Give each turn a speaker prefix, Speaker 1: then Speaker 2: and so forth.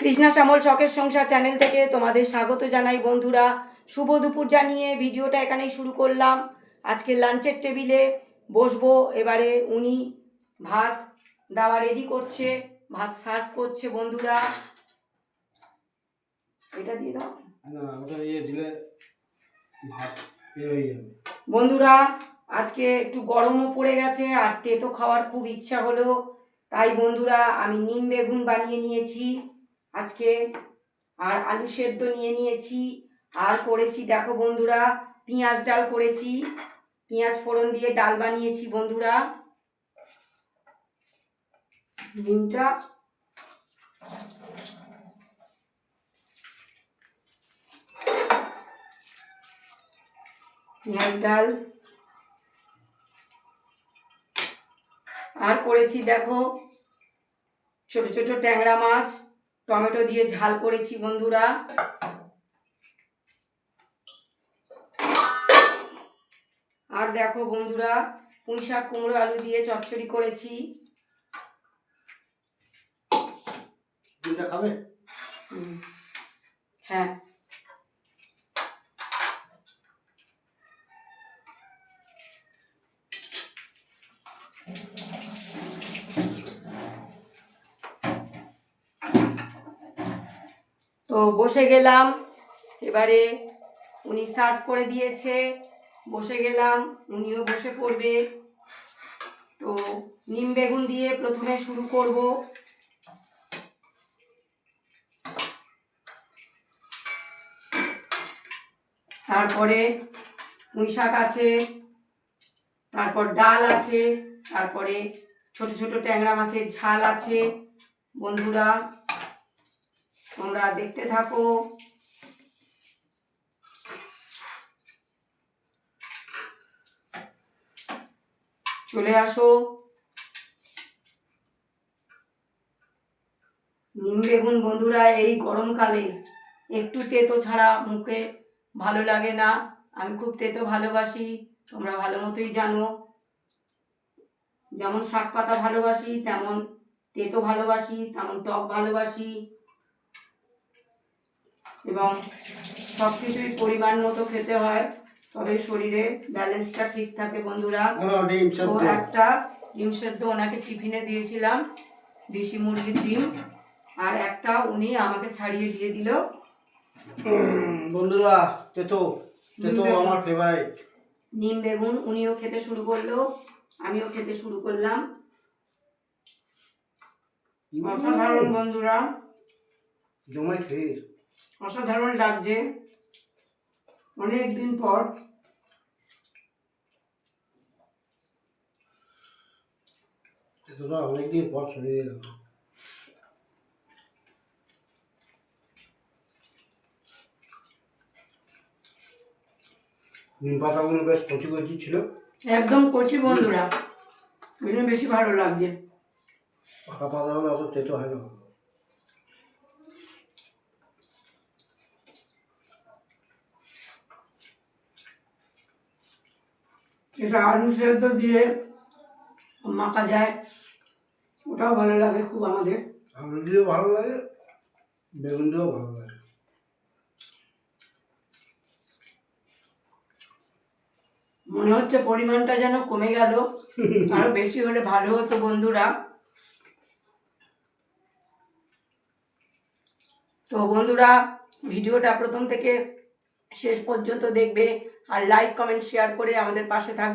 Speaker 1: কৃষ্ণা শ্যামল শখের সংসার চ্যানেল থেকে তোমাদের স্বাগত জানাই বন্ধুরা। শুভ দুপুর জানিয়ে ভিডিওটা এখানেই শুরু করলাম। আজকে লাঞ্চের টেবিলে বসবো। এবারে উনি ভাত দেওয়া রেডি করছে, ভাত সার্ভ করছে বন্ধুরা। এটা দিয়ে দাও না, ওটা দিয়ে দিলে ভাত হয়ে যাবে। বন্ধুরা আজকে একটু গরমও পড়ে গেছে আর তেতো খাওয়ার খুব ইচ্ছা হলো, তাই বন্ধুরা আমি নিম বেগুন বানিয়ে নিয়েছি আজকে, আর আলু সেদ্ধ নিয়ে নিয়েছি, আর করেছি দেখো বন্ধুরা পেঁয়াজ ডাল করেছি, পেঁয়াজ ফোড়ন দিয়ে ডাল বানিয়েছি বন্ধুরা। ডিমটা পেঁয়াজ ডাল, আর করেছি দেখো ছোট ছোট ট্যাংরা মাছ টমেটো দিয়ে ঝাল করেছি বন্ধুরা। আর দেখো বন্ধুরা পুঁই শাক কুমড়ো আলু দিয়ে চচ্চড়ি করেছি। খাবে? হ্যাঁ। তো বসে গেলাম, এবারে উনি সার্ভ করে দিয়েছে, বসে গেলাম, উনিও বসে পড়বে। তো নিম বেগুন দিয়ে প্রথমে শুরু করব। তারপরে পুঁই শাক আছে, তারপর ডাল আছে, তারপরে ছোট ছোট ট্যাংরা মাছের ঝাল আছে বন্ধুরা। তোমরা দেখতে থাকো। চলে আসো। নিম বেগুন বন্ধুরা এই গরমকালে একটু তেতো ছাড়া মুখে ভালো লাগে না। আমি খুব তেতো ভালোবাসি, তোমরা ভালো মতোই জানো। যেমন শাক পাতা ভালোবাসি, তেমন তেতো ভালোবাসি, তেমন টক ভালোবাসি, এবং সব কিছুই পরিমাণ মতো খেতে হয়, তবে শরীরে ব্যালেন্সটা ঠিক থাকে বন্ধুরা। তো একটা ডিম সেদ্ধ ওনাকে টিফিনে দিয়েছিলাম, দেশি মুরগির ডিম, আর একটা উনি আমাকে ছাড়িয়ে দিয়ে দিল বন্ধুরা। তেতো তেতো আমার ফেভারিট নিম বেগুন। উনিও খেতে শুরু করলো, আমিও খেতে শুরু করলাম। অসাধারণ বন্ধুরা, জমাই খেয়ে অসাধারণ লাগছে। অনেকদিন পর অনেকদিন পর শরীরে গেল। নিম পাতাগুলো বেশ কচি কচি ছিল, একদম কচি বন্ধুরা, ওই জন্য বেশি ভালো লাগছে। পাকা পাতা হলে অত তেতো হয় না। এটা আলু সেদ্ধ দিয়ে মাখা যায়, ওটাও ভালো লাগে খুব আমাদের। আলু দিয়েও ভালো লাগে, বেগুন দিয়েও ভালো লাগে। মনে হচ্ছে পরিমাণটা যেন কমে গেল, আরো বেশি হলে ভালো হতো বন্ধুরা। তো বন্ধুরা ভিডিওটা প্রথম থেকে শেষ পর্যন্ত দেখবে, আর লাইক কমেন্ট শেয়ার করে আমাদের পাশে থাকবে।